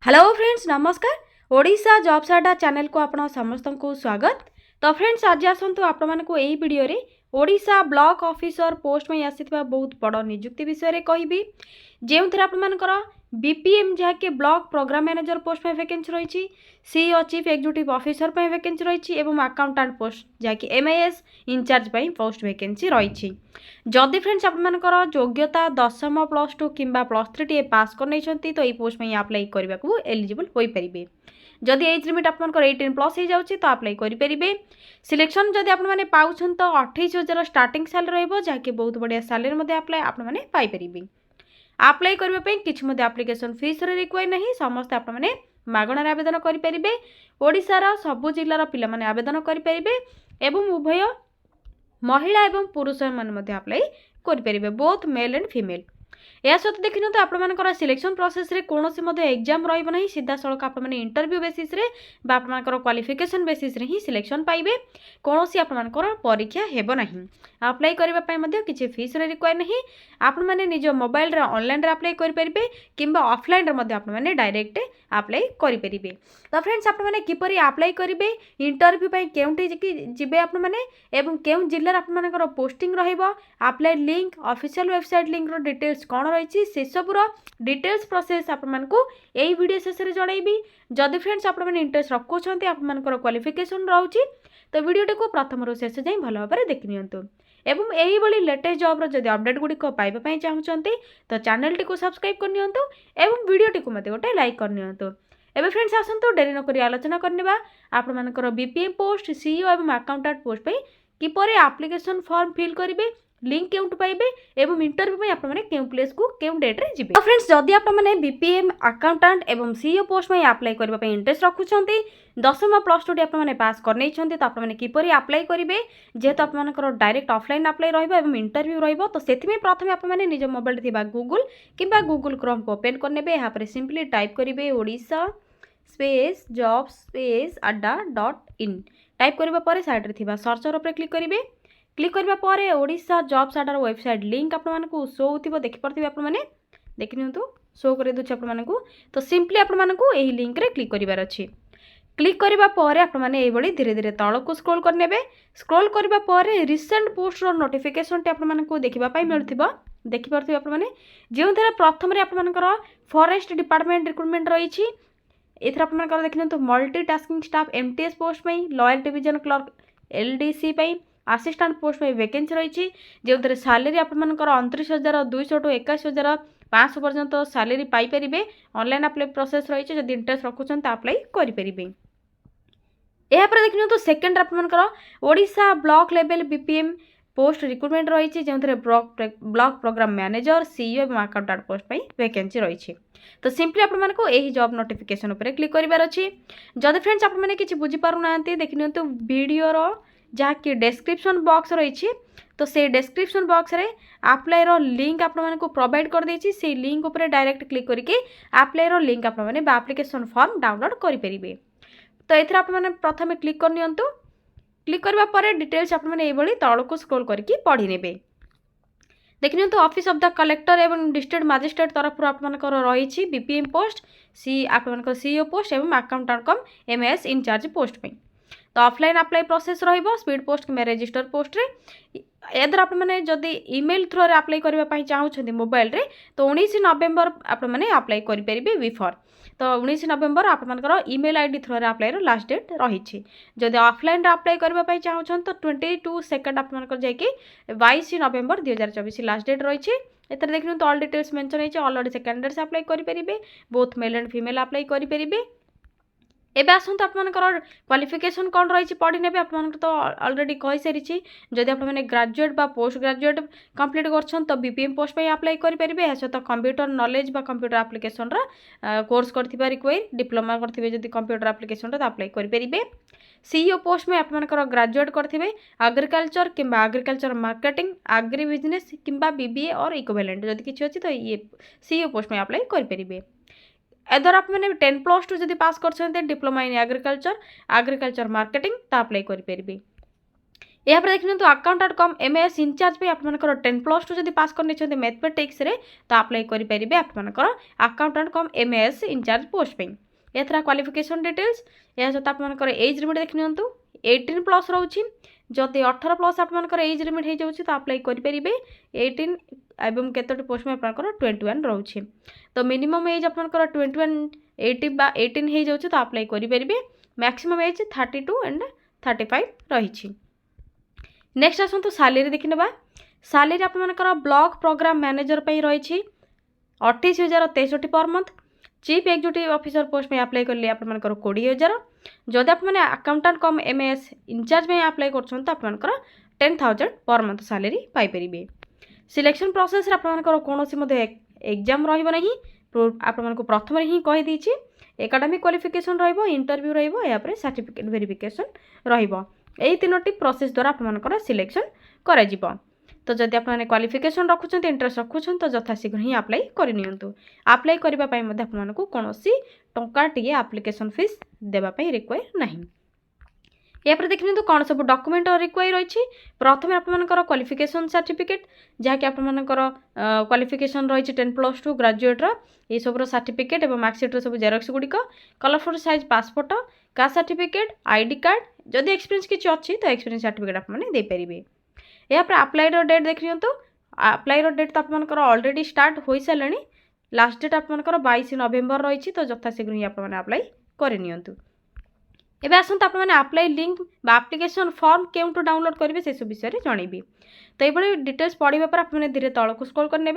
Hello friends नमस्कार। Odisha jobs अड्डा channel को आपण समस्त को स्वागत। तो फ्रेंड्स आज आसतु आपण मानक यही वीडियो रे ओडिशा ब्लॉक ऑफिसर पोस्ट में आसीथिबा बहुत बड़ नियुक्ति विषय रे कहबी जो थे आपर बीपीएम जहाँकि ब्लॉक प्रोग्राम मैनेजर पोस्ट में वैकेंसी रही सीईओ चीफ एग्जीक्यूटिव ऑफिसर पर वैकेंसी रही अकाउंटेंट पोस्ट जहाँकि एमआईएस इंचार्ज पोस्ट वैकेंसी रही। जदि फ्रेंड्स आपर योग्यता 10वीं +2 किंबा +3 टी पास कर तो ये पोस्ट में अप्लाई करने को एलिजिबल हो पारे। जदि एज लिमिट आपर 18+ हो जाऊँगी तो अप्लाई करेंगे। सिलेक्शन जदि आपने पाँच तो 28,000 स्टार्टिंग सैलरी रही बहुत बढ़िया सैलरी अप्लाई आपने पाइपर। अप्लाई करने किसी एप्लिकेशन फीस रिक्वायर नहीं, समस्त आपने मागणार आवेदन करेंगे। ओडिशार सबु जिलार पिला माने आवेदन करेंगे एवं उभय महिला एवं पुरुष मैंने अप्लाई करेंगे बोथ मेल एंड फीमेल। या सहित देखिए तो आपर सिलेक्शन प्रोसेस रे कौन एग्जाम रही सीधा सड़क आपने इंटरव्यू बेसिस रे बा आपर क्वालिफिकेशन बेसिस रे ही सिलेक्शन पाइबे। कौन आपर परीक्षा हेब नहीं। अप्लाई करने किसी फीस रिक्वायर नहीं। आपण मैंने निज मोबाइल रे ऑनलाइन रे अप्लाई करेंगे किंबा ऑफलाइन रे आपने डायरेक्ट अप्लाई करेंगे। तो फ्रेंड्स आपने किपरि अप्लाई करेंगे इंटरव्यू केउंठी जिबे आपने एवं केउं जिल्ला आपनकर पोस्टिंग रहिबो apply link official website link रो डिटेल्स कौन रही से सबूर डिटेल्स प्रोसेस आपको यही वीडियो शेष में जनइबी। जदि फ्रेंड्स आपने इंटरेस्ट रखुंट आपर क्वालिफिकेशन रोचे तो वीडियोटी को प्रथम रू शेष जाए भल भाव देख नियंतु एवं यही भाई लेटेस्ट जॉब जब अपडेट गुड़िक पाइबा चाहते तो चैनल टी को सब्सक्राइब करनी एवं वीडियोटी को मत गोटे लाइक करनी। एवं फ्रेंड्स आसतु डेरी नक आलोचना करने आपर बीपीएम पोस्ट सीईओ एवं अकाउंटेंट पोस्ट पे किपरि एप्लिकेशन फॉर्म फिल करेंगे लिंक केउंटु पाइबे एवं इंटरव्यू में आपने केउं प्लेस को केउं डेट रे जिबे। तो फ्रेंड्स जदि आपने बीपीएम अकाउंटेंट एवं सीईओ पोस्ट में अप्लाई करबा पे इंटरेस्ट रखुछंती 10वीं +2 टी आपने पास कर नैछंती तो आपने किपरि अप्लाई करेंगे जेहेतु आपनकर डायरेक्ट ऑफलाइन अप्लाई रहिबो एवं इंटरव्यू रहिबो तो सेथिमे प्रथमे आपने निज मोबाइल थिबा गूगल किंबा गूगल क्रोम को ओपन करनेबे। यहाँ पर सिंपली टाइप करेंगे ओडिशा स्पेस जॉब स्पेस अड्डा.in टाइप करबा परे साइड रे थिबा सर्चर ऊपर क्लिक करेंगे। क्लिक करबा परे ओडिशा जॉब्स अड्डार वेबसाइट लिंक आपको शो होतिबो देखि परथिबे आपने देखि नियंतु शो करे दोछ आपको तो सिंपली आपको यही लिंक रे क्लिक करिवार अछि। क्लिक करबा परे आपने एई बडी धीरे धीरे तळ को स्क्रॉल करनेबे। स्क्रॉल करबा परे रिसेंट पोस्ट रो नोटिफिकेशन टे आपको देखिबा पई मिलथिबो देखि परथिबे आपने जेउ थरा प्रथम रे आपनकर फॉरेस्ट डिपार्टमेंट रिक्रूटमेंट रहिछि। एथरा आपनकर देखि नियंतु multi tasking staff MTS post में lower division clerk LDC assistant post में वैकेंसी रही जो सैलरी आपर 29,200 टू 81,500 पर्यंत सैलरी पाइपर। ऑनलाइन अप्लाई प्रोसेस रही जब इंटरेस्ट रखुच्च अप्लाई करेंगे। यापर देखिए तो सेकेंड आपर Odisha block level BPM post recruitment रही जो ब्लॉक प्रोग्राम मैनेजर सीईओ और अकाउंटेंट पोस्ट पर वैकेंसी रही तो सिंपली आपको यही जॉब नोटिफिकेशन उपर क्लिक करार अच्छी। जदि फ्रेंड्स आपने किसी बुझीपारूना देखि नियंतु वीडियोर जहाँकि डेस्क्रिप्शन बॉक्स रही तो से डेस्क्रिप्शन बॉक्स रे अप्लाई रो लिंक आपको प्रोवाइड कर देछि से लिंक ऊपर डायरेक्ट क्लिक करके अप्लाई रो लिंक आपने एप्लिकेशन फॉर्म डाउनलोड करेंगे। तो एथर आपने प्रथम क्लिक कर नियंतु। क्लिक करबा परे डिटेल्स आपने ये भली तल को स्क्रॉल करके पढ़ी नेबे। देखि नियंतु ऑफिस ऑफ द कलेक्टर एवं डिस्ट्रिक्ट मजिस्ट्रेट तरफ आपनकर रही बीपीएम पोस्ट सी आपनकर सीईओ पोस्ट एवं accountant cum MS in charge post पे तो ऑफलाइन अप्लाई प्रोसेस रहिबो स्पीड पोस्ट कि रजिस्टर पोस्ट रे एदर आपने जदि ईमेल थ्रू रे अप्लाई करबा चाहूछंती मोबाइल रे तो 19 नवेम्बर आपने अप्लाई करि परिबे बिफोर तो 19 नवेम्बर आपनकर ईमेल आईडी थ्रू रे अप्लाई रो लास्ट डेट रही। जदि ऑफलाइन रे अप्लाई करबा चाहूछंत तो 22 सेकंड आपनकर जाके 22 नवेम्बर 2024 लास्ट डेट रही। एतर देखिनु तो ऑल डिटेल्स मेंशन है ऑलरेडी से कैंडिडेट्स अप्लाई करि परिबे both male and female apply करि परिबे। एबे आसतु आपनकर क्वालिफिकेशन कौन रही पढ़ी ने आप तो ऑलरेडी कही सारी जदि आपने ग्रेजुएट बा पोस्ट ग्रेजुएट कंप्लीट कर तो बीपीएम पोस्ट पे अप्लाई करेंगे। यह सहित कंप्यूटर नॉलेज बा कंप्यूटर एप्लिकेशन कोर्स करथिबा रिक्वायर डिप्लोमा करथिबे जदि कंप्यूटर एप्लिकेशन तो अप्लाई करेंगे। सीईओ पोस्ट में आपनकर ग्रेजुएट करथिबे एग्रीकल्चर किंबा एग्रीकल्चर मार्केटिंग एग्री बिजनेस किंबा बीबीए और इक्विवेलेंट जदि किछि अछि तो ये सीईओ पोस्ट में अप्लाई करेंगे। एदर आप मैंने 10+2 जब पास कर डिप्लोमा इन एग्रीकल्चर मार्केटिंग तो अप्लाई करेंगे। यहाँ देखिए अकाउंटेंट कम एमएस इंचार्ज पे आपनकर 10+2 जदि पास कर मैथमेटिक्स रे तो अप्लाई करेंगे आपनकर accountant cum MS in charge post पे। एथरा क्वालिफिकेशन डिटेल्स या सहित आपनकर एज लिमिट देखि नियंतु 18+ रोची जदि 18+ आपनकर एज लिमिट हो जाउछि तो अप्लाई करेंगे 18 एवं केतोटी पोस्ट में आपनकर 21 रोची। तो मिनिमम एज आपनकर 21 80 बा 18 हो जाउछि तो अप्लाई करेंगे। मैक्सिमम एज 32 एंड 35 रही। नेक्स्ट आसतु सालेरी देखि नेबा। सालेरी आपनकर ब्लॉक प्रोग्राम मैनेजर पे रही 28,063 per month. Chief executive officer post में अप्लाई कले आपनकर 20,000। जदि आप माने अकाउंटेंट कम एमएस इंचार्ज में अप्लाई करछन तो आपनकर 10,000 पर मंथ सालेरी पाई परिबे। सिलेक्शन प्रोसेस रे आपनकर कोनोसी मध्ये एग्जाम रहइबो नहीं। आपनकर प्रथम रे ही कहि दिछि एकेडमिक क्वालिफिकेशन रहइबो, इंटरव्यू रहइबो, या पर सर्टिफिकेट वेरिफिकेशन रहइबो। यही तीनोटी प्रोसेस द्वारा आपनकर सिलेक्शन करा जिवो। तो जदि आपने क्वालिफिकेशन रखुछन इंटरेस्ट रखुछन तो यथाशीघ्र ही अप्लाई कर नियंतु। अप्लाई करबा पई मध्ये आपनको कोनोसी टंका टिए एप्लिकेशन फीस देबा पई रिक्वायर नाही। या पर देखि नियंतु कोन सब डॉक्यूमेंट रिक्वायर रही। प्रथम आपनकर क्वालिफिकेशन सर्टिफिकेट जहा कि आपनकर क्वालिफिकेशन रही 10+2 ग्रेजुएट रो ये सब सर्टिफिकेट और मार्कशीट सब जेरक्स गुड़िक, colourful size passport, caste certificate, ID card, जदि एक्सपीरियंस किसी अच्छी तो एक्सपीरियंस सर्टिफिकेट आपने दे पारे। या पर अप्लाई डेट देखि नियंतु। अप्लाई डेट तो आपनकर ऑलरेडी स्टार्ट हो सारे। लास्ट डेट आपनकर 22 नवेम्बर रही। तो यथाशीघ्र ही आपने अप्लाई कर नियंतु। एबे आसंत आपने अप्लाई लिंक बा एप्लिकेशन फॉर्म केउंटू डाउनलोड करेंगे से सब विषय में जनइबी। तो ये डिटेल्स पढ़ा पर आपने धीरे तलक स्क्रॉल करने।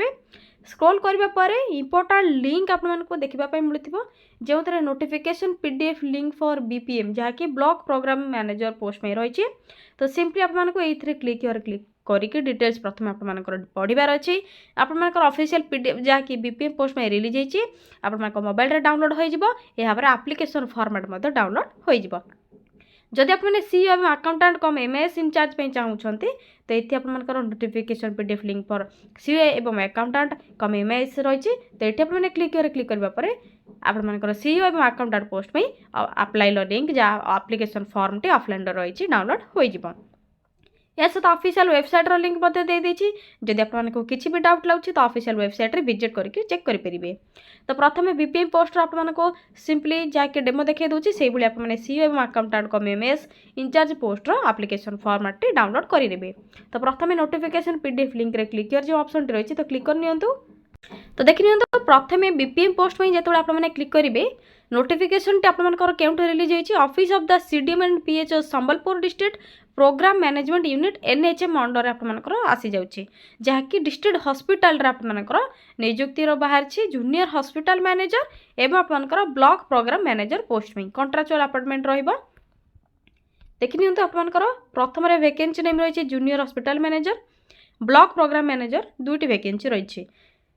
स्क्रॉल करने पर इंपोर्टेंट लिंक आपको देखा मिलूँ जो थे notification PDF link for BPM जहाँकि ब्लॉक प्रोग्राम मैनेजर पोस्ट में रही। तो सिंपली आपको ये क्लिक करके डिटेल्स प्रथम आपंकर पढ़ार अच्छी। आपंकर ऑफिशियल पीडीएफ जहाँकि बीपीएम पोस्ट में रिलीज होती आप मोबाइल डाउनलोड हो एप्लिकेशन फॉर्मेट डाउनलोड हो। जदि आपने सीईओ और अकाउंटेंट कम एमएस इंचार्ज पे चाहूँगी तो ये आपंकर notification PDF link for CEO और अकाउंटेंट कम एमएस रही। तो ये आपने क्लिक करने आपंकर सीईओ और अकाउंटेंट पोस्ट में अप्लाई लिंक जहाँ एप्लिकेशन फॉर्म टी ऑफलाइन रही डाउनलोड हो। या सहित ऑफिशियल वेबसाइट रो लिंक दे देछि। जदि आपको किसी भी डाउट लाଗୁଛି तो ऑफिशियल वेबसाइट रे विजिट करके चेक करेंगे। तो प्रथम बीपीएम पोस्ट आपको सिंपली जाके डेमो देखा दूसरी से भाई आपने सीईओ और accountant cum MS in charge post रो एप्लिकेशन फॉर्मेट टी डाउनलोड करेंगे। तो प्रथम नोटिफिकेशन पीडीएफ लिंक रे क्लिक कर जो ऑप्शन रही तो क्लिक कर नियंतु। तो देखि नियंतु प्रथम बीपीएम पोस्ट में जो आपने क्लिक करेंगे नोटिफिकेशन टी आपंकर केउंठे रिलीज होती office of the CDM and PHO Sambalpur district program management unit NHM under आपंकर आसी जाउछि जहाँकि डिस्ट्रिक्ट हॉस्पिटल रे आपंकर नियुक्ति बाहर जूनियर हॉस्पिटल मैनेजर एवं आपंकर ब्लॉक प्रोग्राम मैनेजर पोस्ट में कॉन्ट्रैक्चुअल अपॉइंटमेंट रहिबो। देखि नियंतु आपंकर प्रथम रे वैकेंसी नेम रही junior hospital manager, block program manager दुईटी वैकेंसी रही।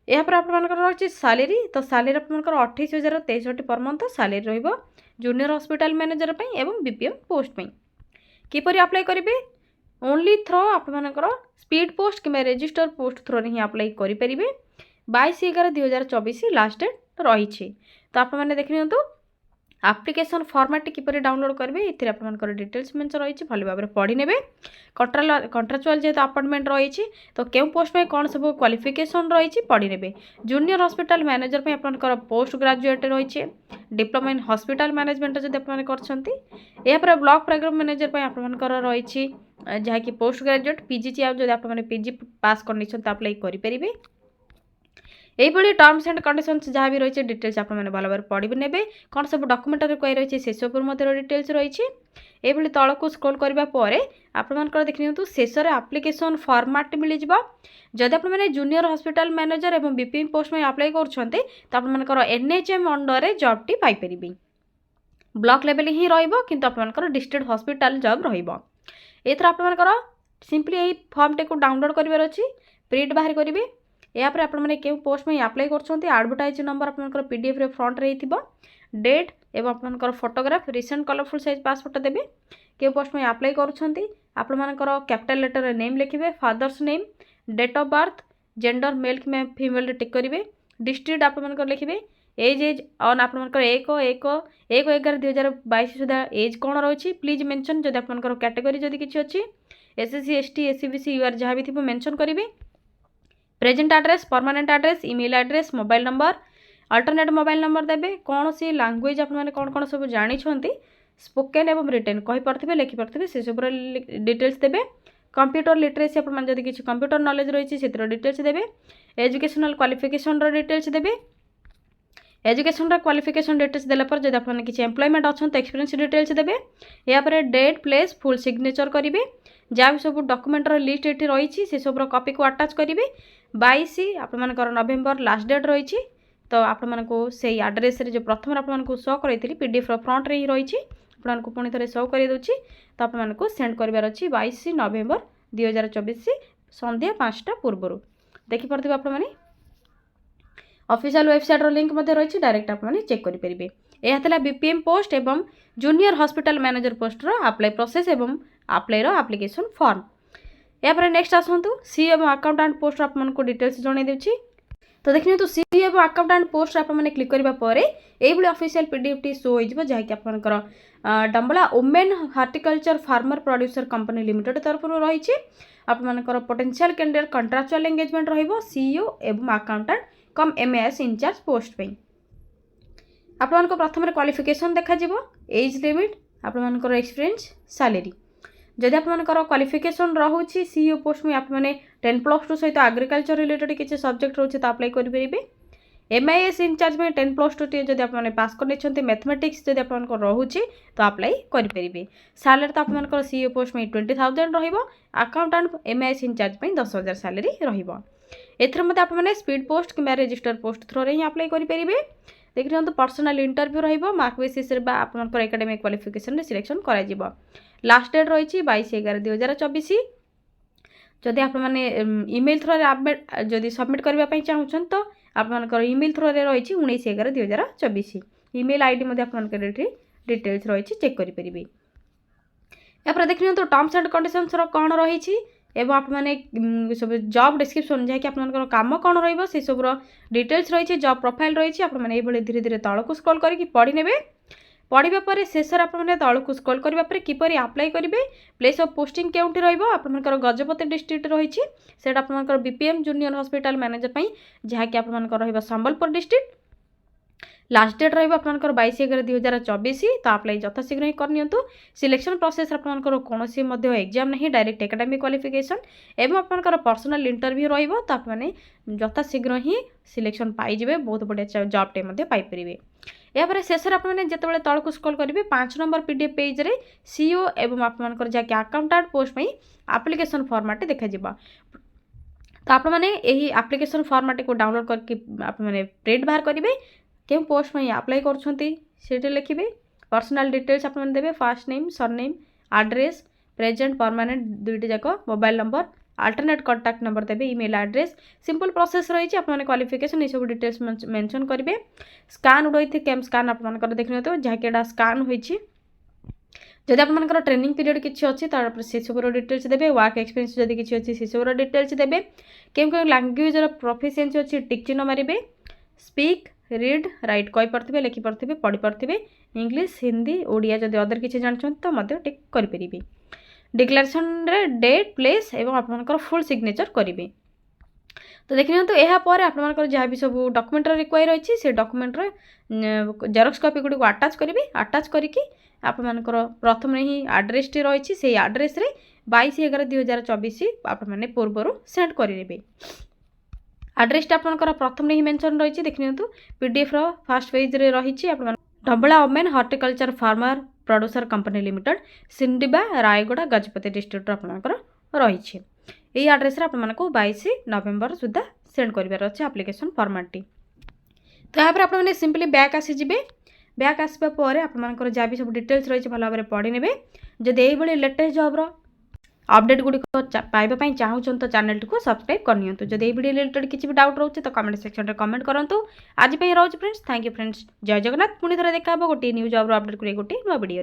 यहाँ पर आपंकर रही सालेरी। तो सालेरी आपंकर 28,063 पर मंथ सालेरी रहिबो जूनियर हॉस्पिटल मैनेजर पे एवं बीपीएम पोस्ट पे। किपरि अप्लाई करेंगे ओनली थ्रो आपंकर स्पीड पोस्ट कि रजिस्टर पोस्ट थ्रो ही अप्लाई करेंगे। 22/11/2024 लास्ट डेट रही। तो आपने देख नियंतु एप्लिकेशन फॉर्मेट किपरि डाउनलोड करेंगे ये आपंकर डिटेल्स मेंशन रही भल भाव में पढ़ी ने। कॉन्ट्रैक्चुअल जेहेतु अपॉइंटमेंट रही तो क्यों पोस्ट में कौन सब क्वालिफिकेशन रही पढ़ी ने। जूनियर हॉस्पिटल मैनेजर पे आपंकर पोस्ट ग्रेजुएट रही डिप्लोमा इन हॉस्पिटल मैनेजमेंट जब आपपर ब्लॉक प्रोग्राम मैनेजर पे आपंकर रही जहाँकि पोस्ट ग्रेजुएट पीजी आपने पीजी पास कर अप्लाई करेंगे। यही टर्म्स एंड कंडीशंस जहाँ भी रही डिटेल्स आपने भल भाव पढ़ी ने कौन सब डॉक्यूमेंट रिक्वायर रही से सब डिटेल्स रही। ये तलक स्क्रॉल करने पर आपंकर देख नियंतु शेष एप्लिकेशन फॉर्मेट मिल जाव। जदि आपने जूनियर हॉस्पिटल मैनेजर और बीपीएम पोस्ट में अप्लाई करछन्ते तो आपंकर एनएचएम अंडर जॉब टी पाई परिबे। ब्लॉक लेवल ही रहिबो किंतु आपंकर डिस्ट्रिक्ट हॉस्पिटल जॉब रहिबो। एथरा आपंकर सिंपली यही फॉर्म टी को डाउनलोड करिवार अछि प्रिंट बाहर करेंगे। या पर आपने क्यों पोस्ट में अप्लाई करछन्ते एडवर्टाइज नंबर आपंकर पीडीएफ रे फ्रंट रे हिथिबो डेट एवं आपंकर photograph recent colourful size passport देबे। क्यों पोस्ट में अप्लाई करछन्ते आपंकर कैपिटल लेटर रे नेम लिखिबे, father's name, date of birth, gender male कि फीमेल टिक करेंगे, डिस्ट्रिक्ट आपंकर लिखिबे, एज ऑन आपंकर 1/11/2022 सुधा एज कौन रही प्लीज मेंशन जदि आपंकर कैटेगरी जदि किछि अछि SSC ST SCBC UR जहाँ भी थी मेंशन करेंगे। Present address, permanent address, email address, mobile number, alternate mobile number देवे। कौन सी लैंग्वेज आपने कौन कौन सब जानी स्पोकेन एवं रिटेन कहीपे लिखिपे से सब डिटेल्स देवे। कंप्यूटर लिटरेसी आपने जब किसी कंप्यूटर नॉलेज रही है डिटेल्स देवे। एजुकेशनल क्वालिफिकेशन डिटेल्स देवे। एजुकेशन क्वालिफिकेशन डिटेल्स देलापर जब आपने किसी एम्प्लॉयमेंट अच्छा तो एक्सपीरियंस डिटेल्स देवे। यापर डेट प्लेस फुल सिग्नेचर करेंगे। जहाँ भी सब डॉक्यूमेंटर लिस्ट ये रही से सब कॉपी को अटैच करेंगे। 22 आपर नवेम्बर लास्ट डेट रही तो आपको से आड्रेस जो प्रथम आपको शो करी PDF फ्रंट रे ही रही आपको पुणी थे शो कर दूसरी तो आपको सेंड करार अच्छी 22 नवेम्बर 2024 संध्या 5टा पूर्व देखिपे आपने ऑफिशियल वेबसाइट लिंक रही डायरेक्ट आपने चेक करेंगे। यह था BPM पोस्ट एवं junior hospital manager poster apply process एवं अप्लाई एप्लिकेशन फॉर्म। यापर नेक्स्ट आसतु सी एवं अकाउंटेंट पोस्ट आपको डिटेल्स जन दूसरी तो देखिए तो सी एवं अकाउंटेंट पोस्ट आपने क्लिक करापर ये ऑफिशियल PDF टी शो हो जहाँकि आपंकर डंबला women horticulture farmer producer company limited तरफ रही आपंकर potential candidate contractual engagement CEO एवं accountant cum MAS incharge post पे आपन प्रथम क्वालिफिकेशन देखा एज लिमिट आपंकर एक्सपीरियंस सैलरी जदि आपंकर क्वालिफिकेशन रोचे CEO पोस्ट में आपने 10+2 सहित एग्रीकल्चर रिलेटेड किसी सब्जेक्ट रोचे तो अप्लाई करेंगे। MIS इंचार्ज में 10+2 टी जब आपने पास कर मैथमेटिक्स जब आप रोचे तो अप्लाई करेंगे। सैलरी तो आपंकर CEO पोस्ट में 20,000 रकाउंटेंट MIS इंचार्ज में 10,000 सैलरी रही। आपने स्पीड पोस्ट कि रजिस्टर पोस्ट थ्रो ही अप्लाई करेंगे। देख दिखाँ पर्सनाल इंटरव्यू रहा मार्क बेसीस आपंकर एकेडमिक क्वालिफिकेशन सिलेक्शन कर लास्ट डेट रही 22/11/2024। जदि आपने ईमेल थ्रो जदि सबमिट करने चाहूँ तो आपंकर ईमेल थ्रो रही 19/11/2024 ईमेल ID डिटेल्स रही चेक करेंगे। यापर देखिए तो टर्म्स एंड कंडीशंस कौन रही एवं आपने सब जॉब डिस्क्रिप्शन जहाँकि आपंकर काम कौन रही सब डिटेल्स रही जॉब प्रोफाइल रही आपने धीरे धीरे तौक स्क्रॉल करके पढ़ी ने पढ़ा पर शेष आपने तौक स्क्रॉल करापर किपर अप्लाई करेंगे। प्लेस ऑफ पोस्टिंग केउंटी रहा गजपति डिस्ट्रिक्ट रही से आपंकर BPM जूनियर हॉस्पिटल मैनेजर जहाँकि आपंकर संबलपुर डिस्ट्रिक्ट लास्ट डेट रहा आपंकर 22/11/2024 तो अप्लाई यथाशीघ्र ही करनी। सिलेक्शन प्रोसेस आपंकर कौन एग्जाम नहीं डायरेक्ट एकेडमिक क्वालिफिकेशन एवं आपंकर पर्सनल इंटरव्यू रही तो आपने यथाशीघ्र ही सिलेक्शन पाइबे बहुत बढ़िया जॉब टे पाइपर। यापर शेष आपने जिते तौक स्क्रॉल करेंगे 5 नंबर PDF पेज रे CEO एवं आपंकर जहाँकि अकाउंटेंट पोस्ट में एप्लिकेशन फॉर्मेट देखा तो आपने यही एप्लिकेशन फॉर्मेट को डाउनलोड करके आपने प्रिंट बाहर करेंगे। क्यों पोस्ट में अप्लाई कर लिखे पर्सनाल डिटेल्स आपने देवे first name surname address present permanent दुईटी जाक mobile number alternate contact number देवे ईमेल एड्रेस सिंपल प्रोसेस रही आपने क्वालिफिकेशन ये सब डिटेल्स मेंशन करेंगे। स्कान उड़े कैम स्कान आपंकर देखने तो जहाँकि स्कान होती जदि आपंकर ट्रेनिंग पीरियड किसी अच्छी से सब डिटेल्स देवे। वर्क एक्सपीरियंस जदि किसी अच्छी से सब डिटेल्स देवे। क्यों लैंग्वेज प्रोफिशिएंसी अच्छी टिक चिन्ह मारे स्पीक रीड राइट कहीपे लिखिपे पढ़ी पारे इंग्लिश हिंदी ओडिया जदि अदर किसी जानते तो टिक करेंगे। डिक्लेरेशन रे डेट प्लेस एवं आपंकर फुल सिग्नेचर करेंगे। तो देखिए तो यापर आपंकर जहाँ भी सब डॉक्यूमेंट रिक्वायर रही से document xerox copy Gudi attach करेंगे। अटैच करके आपंकर प्रथम ही एड्रेस टी रही से एड्रेस 22/11/2024 आपने पूर्व सेंड करेंगे। एड्रेस आपंकर प्रथम ही मेंशन रही देखिए तो PDF फर्स्ट पेज रे रही डबला women horticulture farmer producer company limited सिंडिबा रायगड़ा गजपति डिस्ट्रिक्ट आपंकर रही यही एड्रेस आपको 22 नवेम्बर सुधा सेंड करार अच्छे एप्लिकेशन फॉर्मेट टी। तो यहाँ पर आपने सिंपली बैक आसीजे बैक आसवापर आपंकर जहाँ भी सब डिटेल्स रही भल भाव पढ़ी ने जब यही लेटेस्ट जॉब्र अपडेट गुड़ी पाइबा चाहूँ तो चैनल को सब्सक्राइब करनी। जब ये वीडियो रिलेटेड किसी भी डाउट रोचे तो कमेंट सेक्शन में कमेंट करूँ। आज रोज फ्रेंड्स थैंक यू फ्रेंड्स जय जगन्नाथ पुणी थे देखा गोटे न्यू जॉब्र अपडेट कर गोटे नुआ वीडियो।